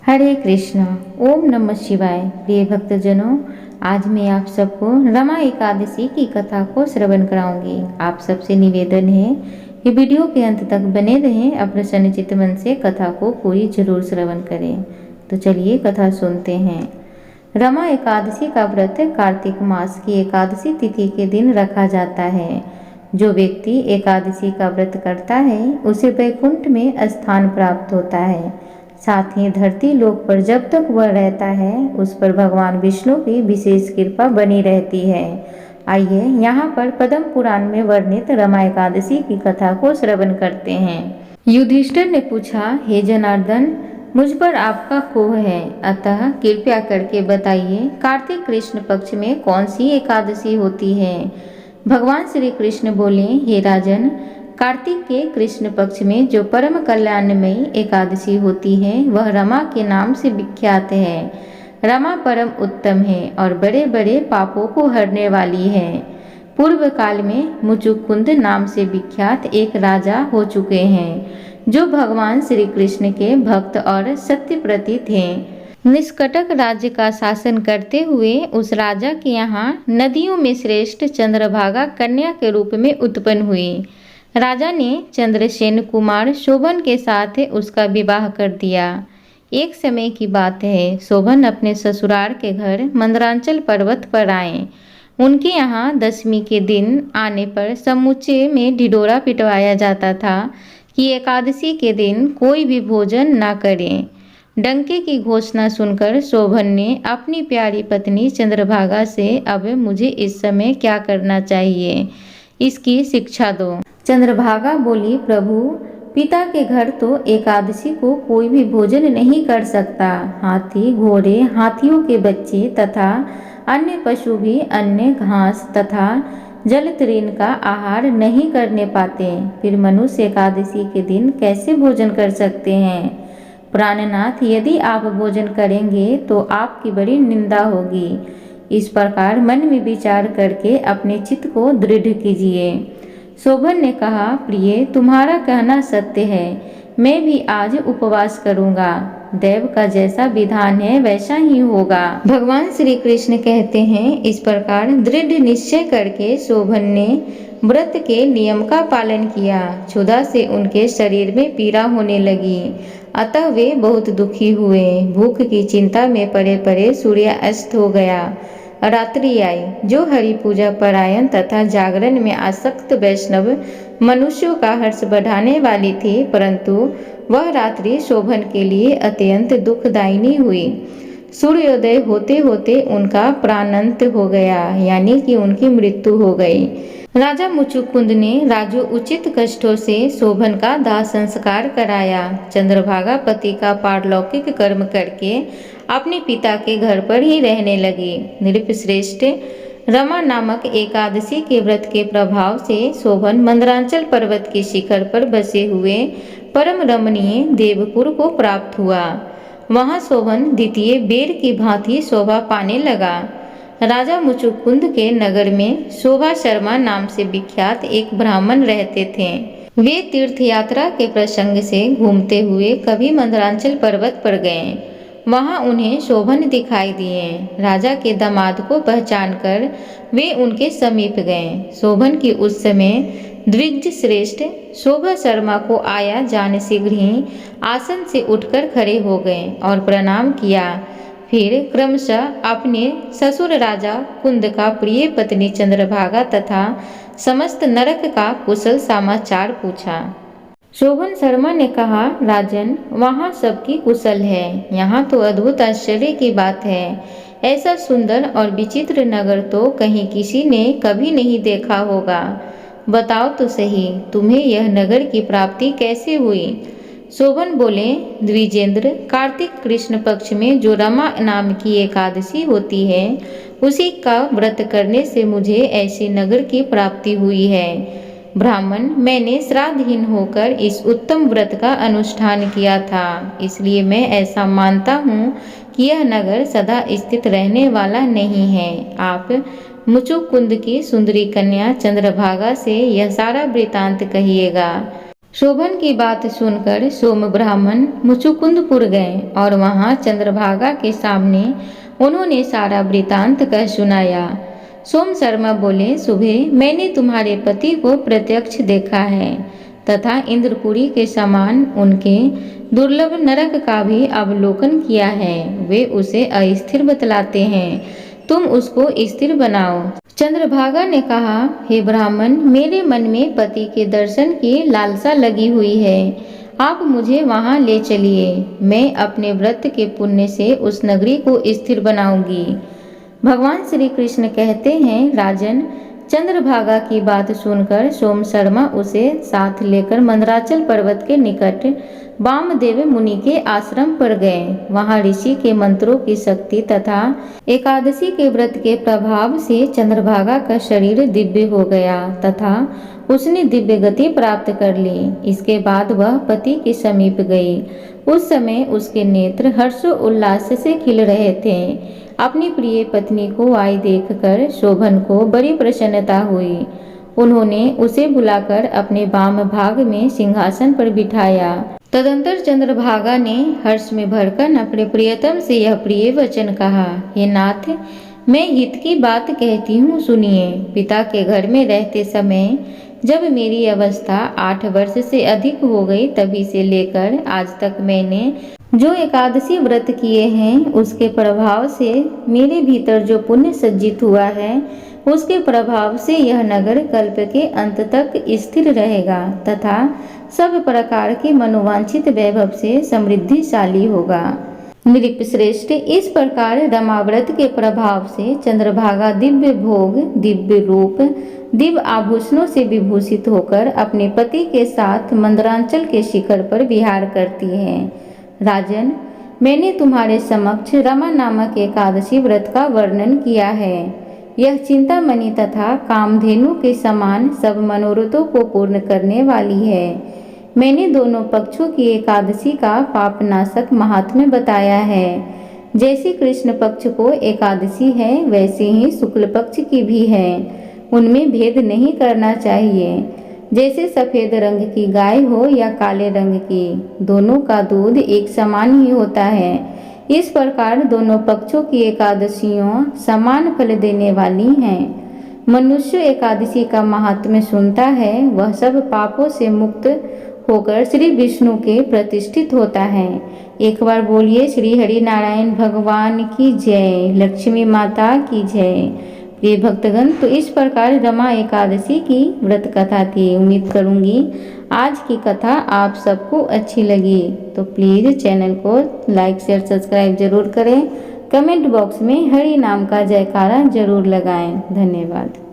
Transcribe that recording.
हरे कृष्णा। ओम नमः शिवाय। प्रिय भक्तजनों, आज मैं आप सबको रमा एकादशी की कथा को श्रवण कराऊंगी। आप सबसे निवेदन है कि वीडियो के अंत तक बने रहें, प्रसन्न चित्त मन से कथा को पूरी जरूर श्रवण करें। तो चलिए कथा सुनते हैं। रमा एकादशी का व्रत कार्तिक मास की एकादशी तिथि के दिन रखा जाता है। जो व्यक्ति एकादशी का व्रत करता है उसे वैकुंठ में स्थान प्राप्त होता है। साथ ही धरती लोक पर जब तक वह रहता है उस पर भगवान विष्णु की विशेष कृपा बनी रहती है। आइए यहाँ पर पद्म पुराण में वर्णित रमा एकादशी की कथा को श्रवण करते हैं। युधिष्ठिर ने पूछा, हे जनार्दन, मुझ पर आपका कोह है, अतः कृपया करके बताइए कार्तिक कृष्ण पक्ष में कौन सी एकादशी होती है। भगवान श्री कृष्ण बोले, हे राजन, कार्तिक के कृष्ण पक्ष में जो परम कल्याणमयी एकादशी होती है वह रमा के नाम से विख्यात है। रमा परम उत्तम है और बड़े बड़े पापों को हरने वाली है। पूर्व काल में मुचुकुंद नाम से विख्यात एक राजा हो चुके हैं जो भगवान श्री कृष्ण के भक्त और सत्यव्रती थे। निष्कटक राज्य का शासन करते हुए उस राजा के यहाँ नदियों में श्रेष्ठ चंद्रभागा कन्या के रूप में उत्पन्न हुई। राजा ने चंद्रसेन कुमार शोभन के साथ उसका विवाह कर दिया। एक समय की बात है, शोभन अपने ससुराल के घर मंदरांचल पर्वत पर आए। उनके यहाँ दशमी के दिन आने पर समूचे में ढिढोरा पिटवाया जाता था कि एकादशी के दिन कोई भी भोजन न करें। डंके की घोषणा सुनकर शोभन ने अपनी प्यारी पत्नी चंद्रभागा से, अब मुझे इस समय क्या करना चाहिए, इसकी शिक्षा दो। चंद्रभागा बोली, प्रभु, पिता के घर तो एकादशी को कोई भी भोजन नहीं कर सकता। हाथी, घोड़े, हाथियों के बच्चे तथा अन्य पशु भी अन्य घास तथा जल तृण का आहार नहीं करने पाते। फिर मनुष्य एकादशी के दिन कैसे भोजन कर सकते हैं। प्राणनाथ, यदि आप भोजन करेंगे तो आपकी बड़ी निंदा होगी। इस प्रकार मन में विचार करके अपने चित्त को दृढ़ कीजिए। शोभन ने कहा, प्रिय, तुम्हारा कहना सत्य है, मैं भी आज उपवास करूंगा। देव का जैसा विधान है वैसा ही होगा। भगवान श्री कृष्ण कहते हैं, इस प्रकार दृढ़ निश्चय करके शोभन ने व्रत के नियम का पालन किया। क्षुधा से उनके शरीर में पीड़ा होने लगी, अतः वे बहुत दुखी हुए। भूख की चिंता में पड़े पड़े सूर्य अस्त हो गया। रात्रि आई। जो हरि पूजा परायण तथा जागरण में आसक्त वैष्णव मनुष्यों का हर्ष बढ़ाने वाली थी, परंतु वह रात्रि शोभन के लिए अत्यंत दुखदायिनी हुई। सूर्योदय होते होते उनका प्राणांत हो गया, यानी कि उनकी मृत्यु हो गई। राजा मुचुकुंद ने राजोचित कष्टों से शोभन का दाह संस्कार कराया। चंद्रभागा पति का पारलौकिक कर्म करके अपने पिता के घर पर ही रहने लगी। नृपश्रेष्ठ, रमा नामक एकादशी के व्रत के प्रभाव से शोभन मंदरांचल पर्वत के शिखर पर बसे हुए परम रमणीय देवपुर को प्राप्त हुआ। वहां शोभन द्वितीय बेर की भांति शोभा पाने लगा। राजा मुचुकुंद के नगर में शोभा शर्मा नाम से विख्यात एक ब्राह्मण रहते थे। वे तीर्थ यात्रा के प्रसंग से घूमते हुए कभी मंदरांचल पर्वत पर गए। वहां उन्हें शोभन दिखाई दिए। राजा के दामाद को पहचानकर वे उनके समीप गए। शोभन की उस समय द्विज श्रेष्ठ शोभा शर्मा को आया जान शीघ्र ही आसन से उठकर खड़े हो गए और प्रणाम किया। फिर क्रमशः अपने ससुर राजा कुंद का प्रिय पत्नी चंद्रभागा तथा समस्त नरक का कुशल समाचार पूछा। शोभन शर्मा ने कहा, राजन, वहाँ सबकी कुशल है। यहाँ तो अद्भुत आश्चर्य की बात है। ऐसा सुंदर और विचित्र नगर तो कहीं किसी ने कभी नहीं देखा होगा। बताओ तो सही, तुम्हें यह नगर की प्राप्ति कैसे हुई। शोभन बोले, द्विजेंद्र, कार्तिक कृष्ण पक्ष में जो रमा नाम की एकादशी होती है उसी का व्रत करने से मुझे ऐसे नगर की प्राप्ति हुई है। ब्राह्मण, मैंने श्राद्धहीन होकर इस उत्तम व्रत का अनुष्ठान किया था, इसलिए मैं ऐसा मानता हूँ कि यह नगर सदा स्थित रहने वाला नहीं है। आप मुचुकुंद की सुंदरी कन्या चंद्रभागा से यह सारा वृतांत कहिएगा। शोभन की बात सुनकर सोम ब्राह्मण मुचुकुंदपुर गए और वहां चंद्रभागा के सामने उन्होंने सारा वृतांत कह सुनाया। सोम शर्मा बोले, सुबह मैंने तुम्हारे पति को प्रत्यक्ष देखा है तथा इंद्रपुरी के समान उनके दुर्लभ नरक का भी अवलोकन किया है। वे उसे अस्थिर बतलाते हैं, तुम उसको स्थिर बनाओ। चंद्रभागा ने कहा, हे ब्राह्मण, मेरे मन में पति के दर्शन की लालसा लगी हुई है, आप मुझे वहां ले चलिए। मैं अपने व्रत के पुण्य से उस नगरी को स्थिर बनाऊंगी। भगवान श्री कृष्ण कहते हैं, राजन, चंद्रभागा की बात सुनकर सोम शर्मा उसे साथ लेकर मंदराचल पर्वत के निकट वामदेव मुनि के आश्रम पर गए। वहां ऋषि के मंत्रों की शक्ति तथा एकादशी के व्रत के प्रभाव से चंद्रभागा का शरीर दिव्य हो गया तथा उसने दिव्य गति प्राप्त कर ली। इसके बाद वह पति के समीप गई। उस समय उसके नेत्र हर्षोल्लास से खिल रहे थे। अपनी प्रिय पत्नी को आई देखकर शोभन को बड़ी प्रसन्नता हुई। उन्होंने उसे बुलाकर अपने वाम भाग में सिंहासन पर बिठाया। तदंतर चंद्रभागा ने हर्ष में भरकर अपने प्रियतम से यह प्रिय वचन कहा, हे नाथ, मैं हित की बात कहती हूँ, सुनिए। पिता के घर में रहते समय जब मेरी अवस्था 8 वर्ष से अधिक हो गई, तभी से लेकर आज तक मैंने जो एकादशी व्रत किए हैं, उसके प्रभाव से मेरे भीतर जो पुण्य सज्जित हुआ है, उसके प्रभाव से यह नगर कल्प के अंत तक स्थिर रहेगा तथा सब प्रकार के मनोवांछित वैभव से समृद्धिशाली होगा। नृप श्रेष्ठ, इस प्रकार रमाव्रत के प्रभाव से चंद्रभागा दिव्य भोग, दिव्य रूप, दिव्य आभूषणों से विभूषित होकर अपने पति के साथ मंदरांचल के शिखर पर विहार करती है। राजन, मैंने तुम्हारे समक्ष रमा नामक एकादशी व्रत का वर्णन किया है। यह चिंतामणि तथा कामधेनु के समान सब मनोरथों को पूर्ण करने वाली है। मैंने दोनों पक्षों की एकादशी का पापनाशक महात्म्य बताया है। जैसे कृष्ण पक्ष को एकादशी है, वैसे ही शुक्ल पक्ष की भी है। उनमें भेद नहीं करना चाहिए। जैसे सफेद रंग की गाय हो या काले रंग की, दोनों का दूध एक समान ही होता है। इस प्रकार दोनों पक्षों की एकादशियों समान फल देने वाली हैं। मनुष्य एकादशी का महात्म्य सुनता है, वह सब पापों से मुक्त होकर श्री विष्णु के प्रतिष्ठित होता है। एक बार बोलिए, श्री हरि नारायण भगवान की जय, लक्ष्मी माता की जय। प्रिय भक्तगण, तो इस प्रकार रमा एकादशी की व्रत कथा थी। उम्मीद करूंगी आज की कथा आप सबको अच्छी लगी। तो प्लीज़ चैनल को लाइक शेयर सब्सक्राइब जरूर करें। कमेंट बॉक्स में हरि नाम का जयकारा जरूर लगाएं। धन्यवाद।